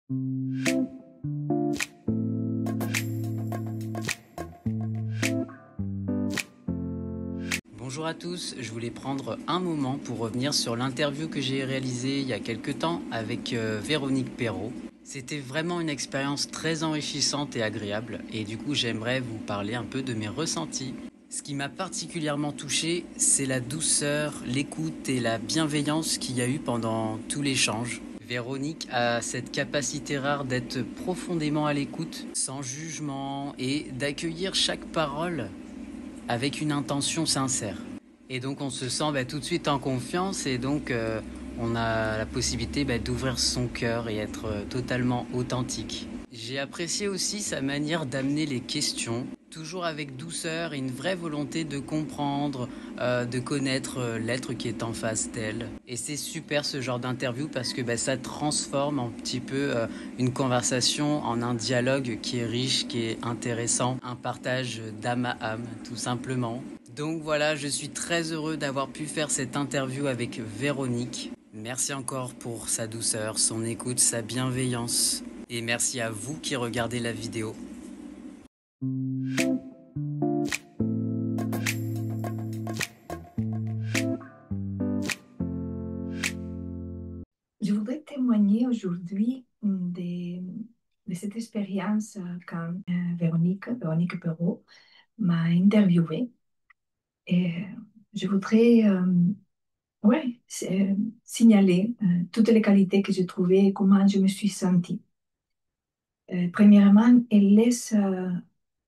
Bonjour à tous, je voulais prendre un moment pour revenir sur l'interview que j'ai réalisée il y a quelques temps avec Véronique Perrault. C'était vraiment une expérience très enrichissante et agréable, et du coup j'aimerais vous parler un peu de mes ressentis. Ce qui m'a particulièrement touché, c'est la douceur, l'écoute et la bienveillance qu'il y a eu pendant tout l'échange. Véronique a cette capacité rare d'être profondément à l'écoute, sans jugement, et d'accueillir chaque parole avec une intention sincère. Et donc on se sent tout de suite en confiance et donc on a la possibilité d'ouvrir son cœur et être totalement authentique. J'ai apprécié aussi sa manière d'amener les questions, toujours avec douceur et une vraie volonté de comprendre, de connaître l'être qui est en face d'elle. Et c'est super ce genre d'interview parce que ça transforme un petit peu une conversation en un dialogue qui est riche, qui est intéressant, un partage d'âme à âme tout simplement. Donc voilà, je suis très heureux d'avoir pu faire cette interview avec Véronique. Merci encore pour sa douceur, son écoute, sa bienveillance. Et merci à vous qui regardez la vidéo. Je voudrais témoigner aujourd'hui de cette expérience quand Véronique Perrault, m'a interviewée. Et je voudrais signaler toutes les qualités que j'ai trouvées et comment je me suis sentie. Premièrement, elle laisse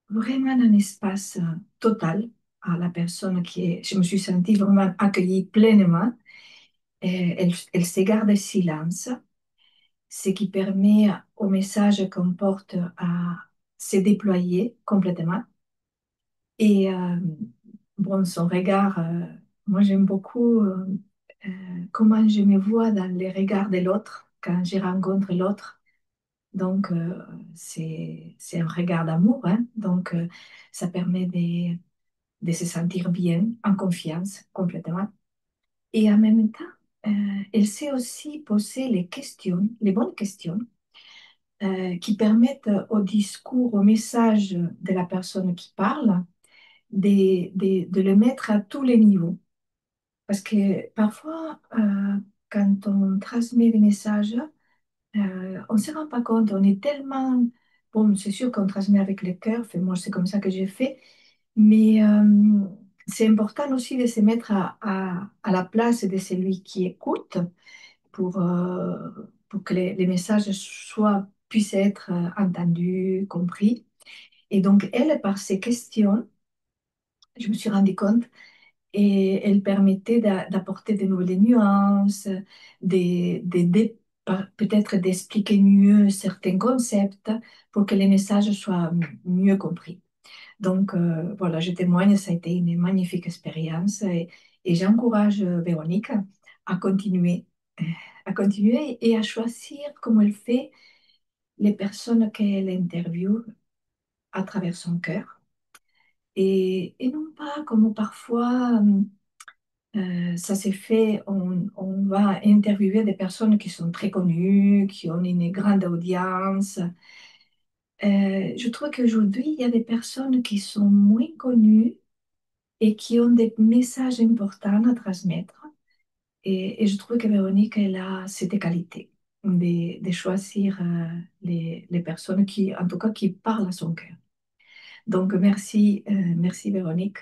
vraiment un espace total à la personne je me suis sentie vraiment accueillie pleinement. Elle se garde le silence, ce qui permet au message qu'on porte à se déployer complètement. Et bon, son regard, moi j'aime beaucoup comment je me vois dans les regards de l'autre quand je rencontre l'autre. Donc, c'est un regard d'amour, hein. Donc, ça permet de se sentir bien, en confiance complètement. Et en même temps, elle sait aussi poser les questions, les bonnes questions, qui permettent au discours, au message de la personne qui parle, de le mettre à tous les niveaux. Parce que parfois, quand on transmet des messages, on ne se rend pas compte, on est tellement... Bon, c'est sûr qu'on transmet avec le cœur, fait, moi c'est comme ça que j'ai fait, mais c'est important aussi de se mettre à la place de celui qui écoute pour que les messages puissent être entendus, compris. Et donc, elle, par ses questions, je me suis rendu compte, et elle permettait d'apporter de nouvelles nuances, peut-être d'expliquer mieux certains concepts pour que les messages soient mieux compris. Donc, voilà, je témoigne, ça a été une magnifique expérience et j'encourage Véronique à continuer, euh, à continuer et à choisir, comme elle fait, les personnes qu'elle interviewe à travers son cœur et non pas comme parfois ça s'est fait, on va interviewer des personnes qui sont très connues, qui ont une grande audience. Je trouve qu'aujourd'hui, il y a des personnes qui sont moins connues et qui ont des messages importants à transmettre. Et je trouve que Véronique, elle a cette qualité de choisir les personnes qui, en tout cas, qui parlent à son cœur. Donc, merci, merci Véronique.